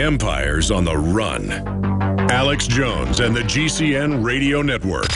Empire's on the run. Alex Jones and the GCN Radio Network.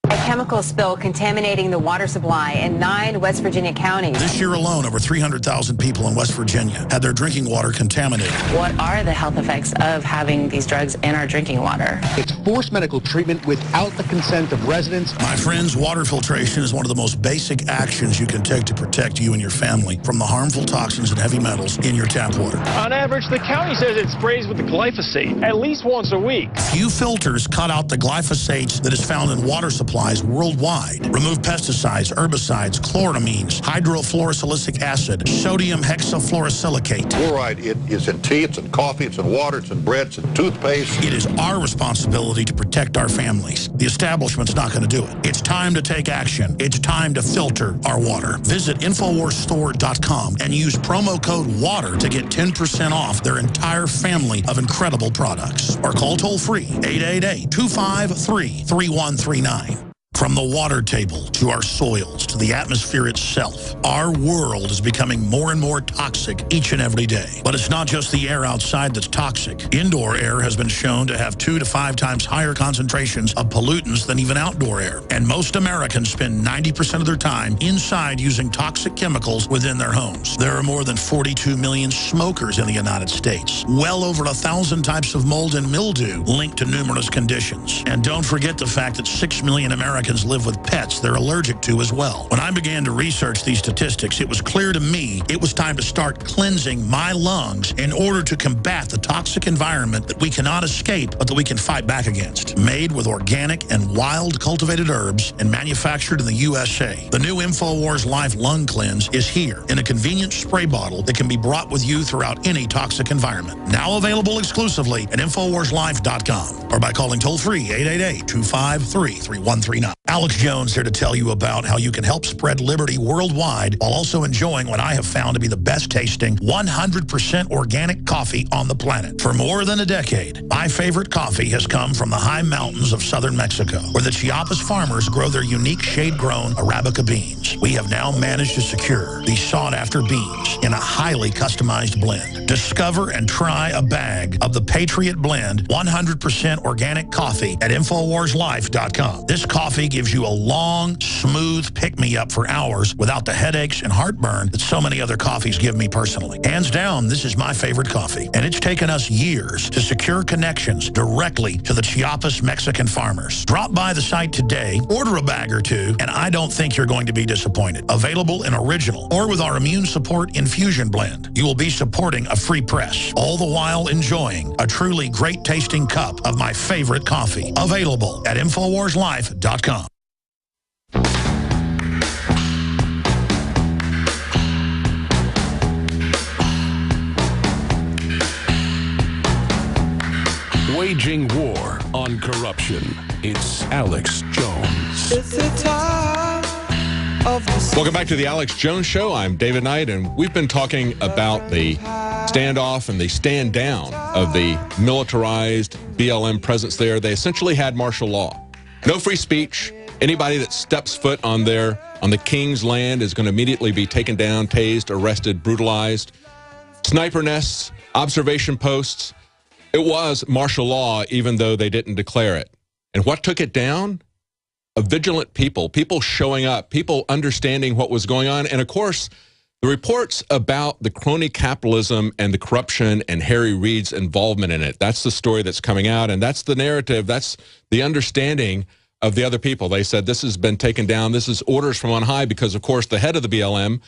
A chemical spill contaminating the water supply in 9 West Virginia counties. This year alone, over 300,000 people in West Virginia had their drinking water contaminated. What are the health effects of having these drugs in our drinking water? It's forced medical treatment without the consent of residents. My friends, water filtration is one of the most basic actions you can take to protect you and your family from the harmful toxins and heavy metals in your tap water. On average, the county says it sprays with the glyphosate at least once a week. Few filters cut out the glyphosate that is found in water supplies worldwide. Remove pesticides, herbicides, chloramines, hydrofluorosilicic acid, sodium hexafluorosilicate. Fluoride, it is in tea, it's in coffee, it's in water, it's in bread, it's in toothpaste. It is our responsibility to protect our families. The establishment's not going to do it. It's time to take action. It's time to filter our water. Visit InfoWarsStore.com and use promo code WATER to get 10% off their entire family of incredible products. Or call toll-free 888-253-3139. From the water table to our soils to the atmosphere itself, our world is becoming more and more toxic each and every day. But it's not just the air outside that's toxic. Indoor air has been shown to have 2 to 5 times higher concentrations of pollutants than even outdoor air. And most Americans spend 90% of their time inside using toxic chemicals within their homes. There are more than 42 million smokers in the United States. Well over 1,000 types of mold and mildew linked to numerous conditions. And don't forget the fact that 6 million Americans live with pets they're allergic to as well. When I began to research these statistics, it was clear to me it was time to start cleansing my lungs in order to combat the toxic environment that we cannot escape, but that we can fight back against. Made with organic and wild cultivated herbs and manufactured in the USA, the new InfoWars Life Lung Cleanse is here in a convenient spray bottle that can be brought with you throughout any toxic environment. Now available exclusively at InfoWarsLife.com or by calling toll-free 888-253-3139. Alex Jones here to tell you about how you can help spread liberty worldwide while also enjoying what I have found to be the best tasting 100% organic coffee on the planet. For more than a decade, my favorite coffee has come from the high mountains of southern Mexico, where the Chiapas farmers grow their unique shade-grown Arabica beans. We have now managed to secure these sought-after beans in a highly customized blend. Discover and try a bag of the Patriot Blend 100% organic coffee at InfoWarsLife.com. This coffee gives you a long, smooth pick-me-up for hours without the headaches and heartburn that so many other coffees give me personally. Hands down, this is my favorite coffee, and it's taken us years to secure connections directly to the Chiapas Mexican farmers. Drop by the site today, order a bag or two, and I don't think you're going to be disappointed. Available in original or with our Immune Support Infusion Blend. You will be supporting a free press, all the while enjoying a truly great-tasting cup of my favorite coffee. Available at InfoWarsLife.com. Waging war on corruption. It's Alex Jones. It's the time of the Welcome back to the Alex Jones Show. I'm David Knight, and we've been talking about the standoff and the stand down of the militarized BLM presence there. They essentially had martial law. No free speech. Anybody that steps foot on the king's land is going to immediately be taken down, tased, arrested, brutalized. Sniper nests, observation posts. It was martial law, even though they didn't declare it. And what took it down? A vigilant people showing up, people understanding what was going on. And of course, the reports about the crony capitalism and the corruption and Harry Reid's involvement in it, that's the story that's coming out. And that's the narrative. That's the understanding of the other people. They said this has been taken down. This is orders from on high because, of course, the head of the BLM,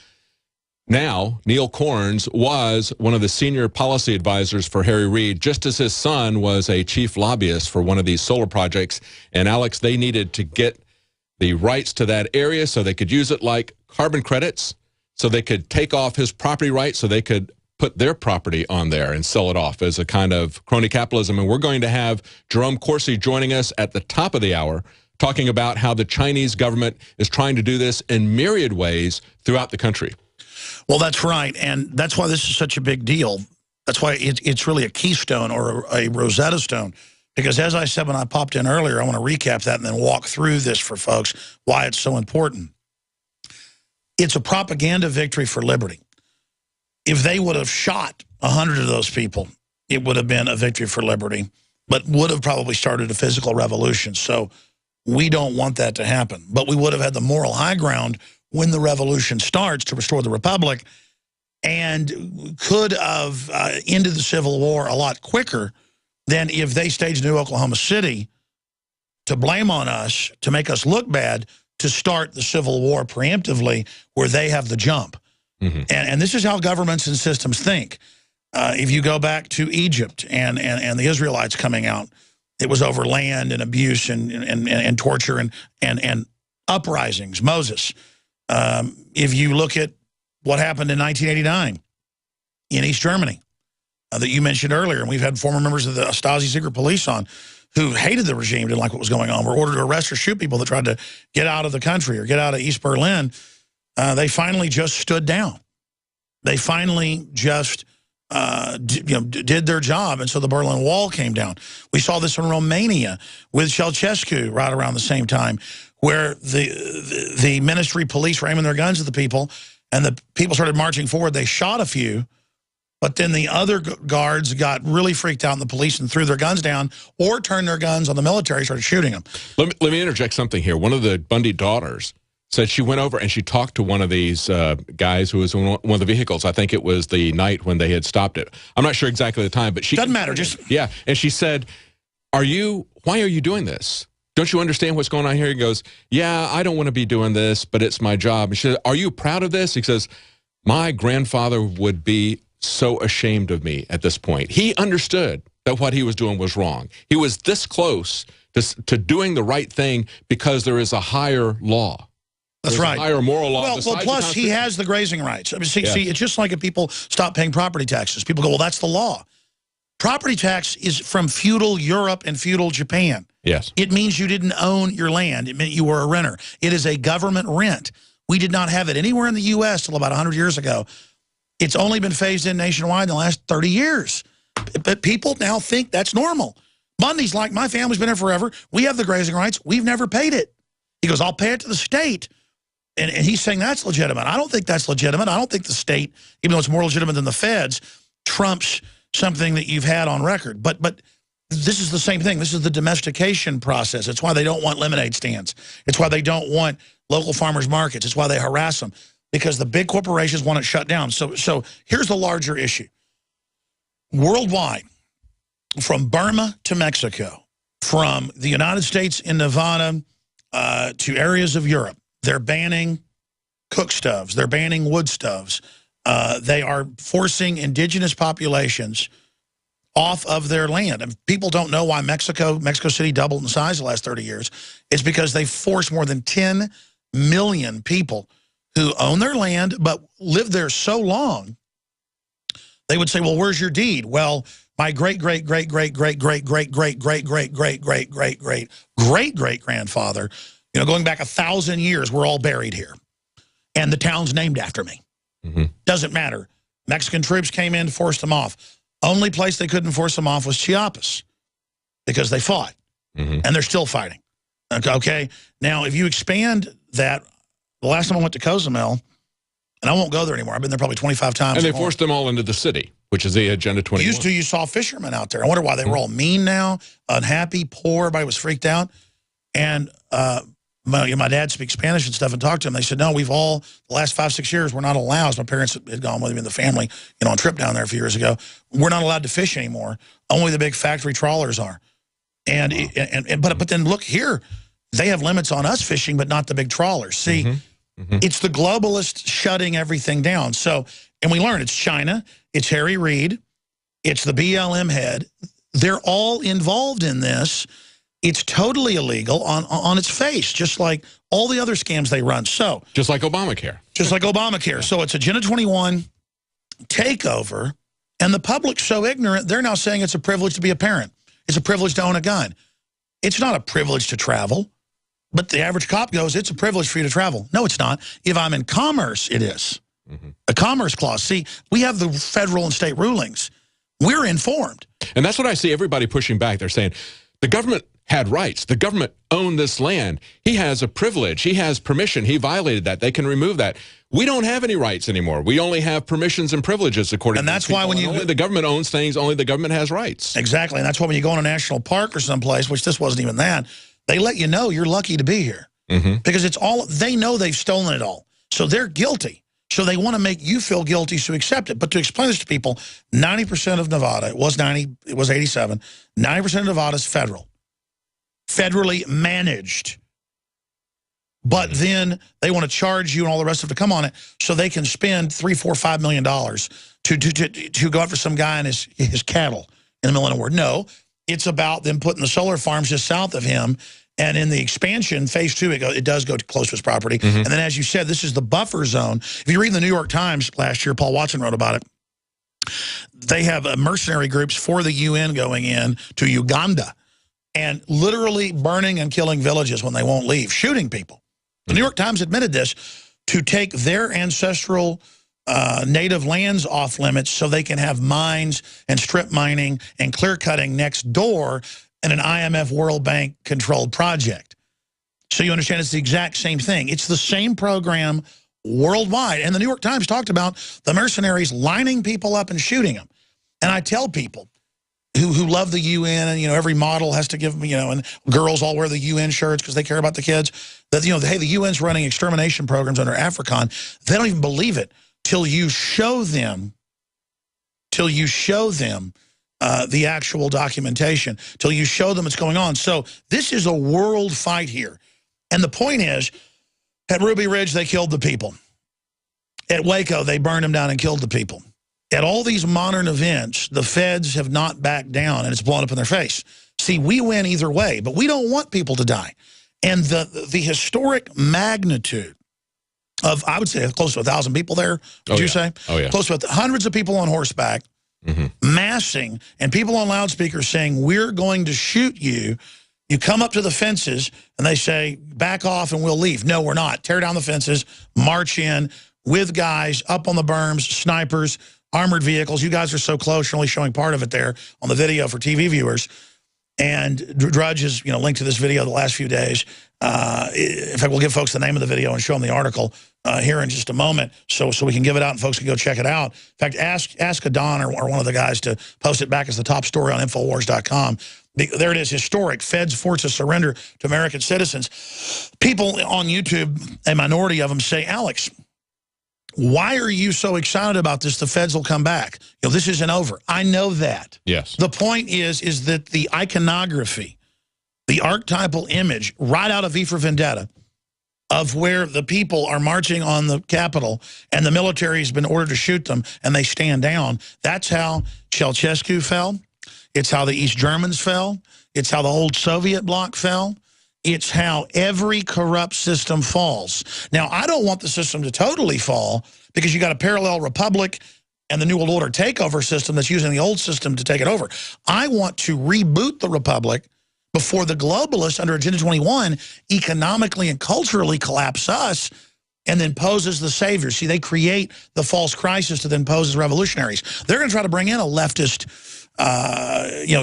now, Neil Corns, was one of the senior policy advisors for Harry Reid, just as his son was a chief lobbyist for one of these solar projects. And, Alex, they needed to get the rights to that area so they could use it like carbon credits, so they could take off his property rights, so they could put their property on there and sell it off as a kind of crony capitalism. And we're going to have Jerome Corsi joining us at the top of the hour, talking about how the Chinese government is trying to do this in myriad ways throughout the country. Well, that's right, and that's why this is such a big deal. That's why it's really a keystone or a Rosetta Stone, because as I said when I popped in earlier, I want to recap that and then walk through this for folks, why it's so important. It's a propaganda victory for liberty. if they would have shot 100 of those people, it would have been a victory for liberty, but would have probably started a physical revolution. So we don't want that to happen. But we would have had the moral high ground when the revolution starts to restore the republic, and could have ended the Civil War a lot quicker than if they staged New Oklahoma City to blame on us, to make us look bad, to start the Civil War preemptively where they have the jump. And this is how governments and systems think. If you go back to Egypt and the Israelites coming out, it was over land and abuse and torture and uprisings. Moses. If you look at what happened in 1989 in East Germany that you mentioned earlier, and we've had former members of the Stasi secret police on who hated the regime, didn't like what was going on, were ordered to arrest or shoot people that tried to get out of the country or get out of East Berlin. They finally just stood down. They finally just did their job, and so the Berlin Wall came down. We saw this in Romania with Ceausescu right around the same time, where the ministry police were aiming their guns at the people, and the people started marching forward. They shot a few, but then the other guards got really freaked out, and the police and threw their guns down or turned their guns on the military, started shooting them. Let me interject something here. One of the Bundy daughters said she went over and she talked to one of these guys who was in one of the vehicles. I think it was the night when they had stopped it. I'm not sure exactly the time, but she... Doesn't matter, just... Yeah, and she said, why are you doing this? Don't you understand what's going on here? He goes, yeah, I don't want to be doing this, but it's my job. And she said, are you proud of this? He says, my grandfather would be so ashamed of me at this point. He understood that what he was doing was wrong. He was this close to doing the right thing because there is a higher law. That's right. Higher moral law. Well, plus he has the grazing rights. I mean, see, it's just like if people stop paying property taxes. People go, well, that's the law. Property tax is from feudal Europe and feudal Japan. Yes. It means you didn't own your land. It meant you were a renter. It is a government rent. We did not have it anywhere in the U.S. till about 100 years ago. It's only been phased in nationwide in the last 30 years. But people now think that's normal. Bundy's like, my family's been here forever. We have the grazing rights. We've never paid it. He goes, I'll pay it to the state. And he's saying that's legitimate. I don't think that's legitimate. I don't think the state, even though it's more legitimate than the feds, trumps something that you've had on record. But this is the same thing. This is the domestication process. It's why they don't want lemonade stands. It's why they don't want local farmers markets. It's why they harass them, because the big corporations want it shut down. So here's the larger issue. Worldwide, from Burma to Mexico, from the United States in Nevada to areas of Europe, they're banning cook stoves. They're banning wood stoves. They are forcing indigenous populations off of their land. And people don't know why Mexico City doubled in size the last 30 years. It's because they forced more than 10 million people who own their land but live there so long, they would say, well, where's your deed? Well, my great-great-great-great-great-great-great-great-great-great-great-great-grandfather, you know, going back 1,000 years, we're all buried here. And the town's named after me. Doesn't matter. Mexican troops came in to force them off. Only place they couldn't force them off was Chiapas because they fought. And they're still fighting. Okay? Now, if you expand that, the last time I went to Cozumel, and I won't go there anymore. I've been there probably 25 times. And they forced them all into the city, which is the Agenda 21. Used to, you saw fishermen out there. I wonder why they were all mean now, unhappy, poor. Everybody was freaked out. And my dad speaks Spanish and stuff and talked to him. They said, no, we've all, the last 5-6 years, we're not allowed. My parents had gone with me in the family, you know, on a trip down there a few years ago. We're not allowed to fish anymore. Only the big factory trawlers are. But then look here, they have limits on us fishing, but not the big trawlers. See, it's the globalists shutting everything down. So, and we learn it's China, it's Harry Reid, it's the BLM head. They're all involved in this. It's totally illegal on its face, just like all the other scams they run. So just like Obamacare. Just like Obamacare. So it's Agenda 21 takeover, and the public's so ignorant, they're now saying it's a privilege to be a parent. It's a privilege to own a gun. It's not a privilege to travel, but the average cop goes, it's a privilege for you to travel. No, it's not. If I'm in commerce, it is. A commerce clause. See, we have the federal and state rulings. We're informed. And that's what I see everybody pushing back. They're saying the government had rights. The government owned this land. He has a privilege. He has permission. He violated that. They can remove that. We don't have any rights anymore. We only have permissions and privileges, according to And that's why when you... Only the government owns things, only the government has rights. Exactly. And that's why when you go in a national park or someplace, which this wasn't even that, they let you know you're lucky to be here. Because it's all... They know they've stolen it all. So they're guilty. So they want to make you feel guilty, so accept it. But to explain this to people, 90% of Nevada, it was 90, it was 87, 90% of Nevada is federal. Federally managed. But then they want to charge you and all the rest of it to come on it so they can spend $3, $4, $5 million to go after some guy and his cattle in the middle of nowhere. No, it's about them putting the solar farms just south of him. And in the expansion, phase 2, it does go close to his property. And then, as you said, this is the buffer zone. If you read the New York Times last year, Paul Watson wrote about it. They have mercenary groups for the UN going in to Uganda and literally burning and killing villages when they won't leave, shooting people. The New York Times admitted this, to take their ancestral native lands off limits so they can have mines and strip mining and clear cutting next door in an IMF World Bank controlled project. So you understand it's the exact same thing. It's the same program worldwide. And the New York Times talked about the mercenaries lining people up and shooting them. And I tell people who love the UN, and, you know, every model has to give, you know, and girls all wear the UN shirts because they care about the kids, that, you know, hey, the UN's running extermination programs under AFRICON. They don't even believe it till you show them, the actual documentation, till you show them what's going on. So this is a world fight here. And the point is, at Ruby Ridge, they killed the people. At Waco, they burned them down and killed the people. At all these modern events, the feds have not backed down, and it's blown up in their face. See, we win either way, but we don't want people to die. And the historic magnitude of, I would say, close to 1,000 people there, would you say? Oh, yeah. Close to hundreds of people on horseback, massing, and people on loudspeakers saying, we're going to shoot you. You come up to the fences, and they say, back off and we'll leave. No, we're not. Tear down the fences, march in with guys up on the berms, snipers, armored vehicles. You guys are so close. You're only showing part of it there on the video for TV viewers. And Drudge has, you know, linked to this video the last few days. In fact, we'll give folks the name of the video and show them the article here in just a moment, so we can give it out and folks can go check it out. In fact, ask Adon or one of the guys to post it back as the top story on Infowars.com. There it is, historic. Feds force a surrender to American citizens. People on YouTube, a minority of them, say, Alex, why are you so excited about this? The feds will come back. You know, this isn't over. I know that. Yes. The point is that the iconography, the archetypal image right out of V for Vendetta of where the people are marching on the Capitol and the military has been ordered to shoot them and they stand down, that's how Ceausescu fell. It's how the East Germans fell. It's how the old Soviet bloc fell. It's how every corrupt system falls. Now, I don't want the system to totally fall because you got a parallel republic and the New World Order takeover system that's using the old system to take it over. I want to reboot the republic before the globalists under Agenda 21 economically and culturally collapse us and then pose as the saviors. See, they create the false crisis to then pose as revolutionaries. They're going to try to bring in a leftist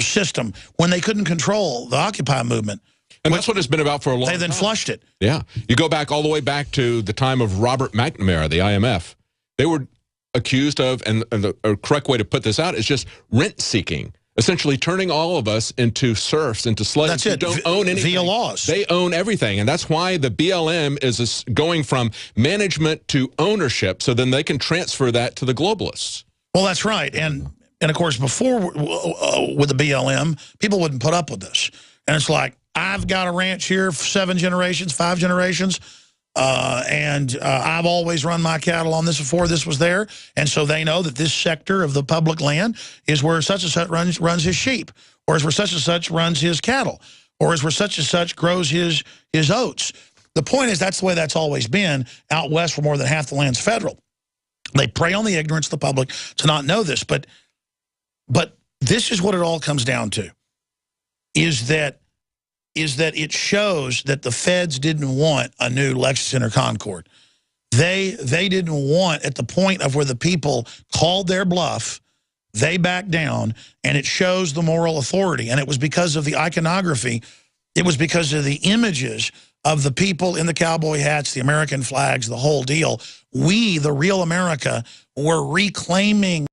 system when they couldn't control the Occupy movement. And that's what it's been about for a long time. They then flushed it. Yeah. You go back all the way back to the time of Robert McNamara, the IMF. They were accused of, and the correct way to put this out is just rent-seeking, essentially turning all of us into serfs, into slaves. That's it. Who don't own anything. Via laws. They own everything. And that's why the BLM is going from management to ownership, so then they can transfer that to the globalists. Well, that's right. And of course, before with the BLM, people wouldn't put up with this. And it's like, I've got a ranch here for 7 generations, 5 generations, and I've always run my cattle on this before this was there. And so they know that this sector of the public land is where such and such runs his sheep, or is where such and such runs his cattle, or is where such and such grows his oats. The point is that's the way that's always been out west, where more than half the land's federal. They prey on the ignorance of the public to not know this. But this is what it all comes down to, is that it shows that the feds didn't want a new Lexington or Concord. They didn't want, at the point of where the people called their bluff, they backed down, and it shows the moral authority. And it was because of the iconography It was because of the images of the people in the cowboy hats, the American flags, the whole deal. We, the real America, were reclaiming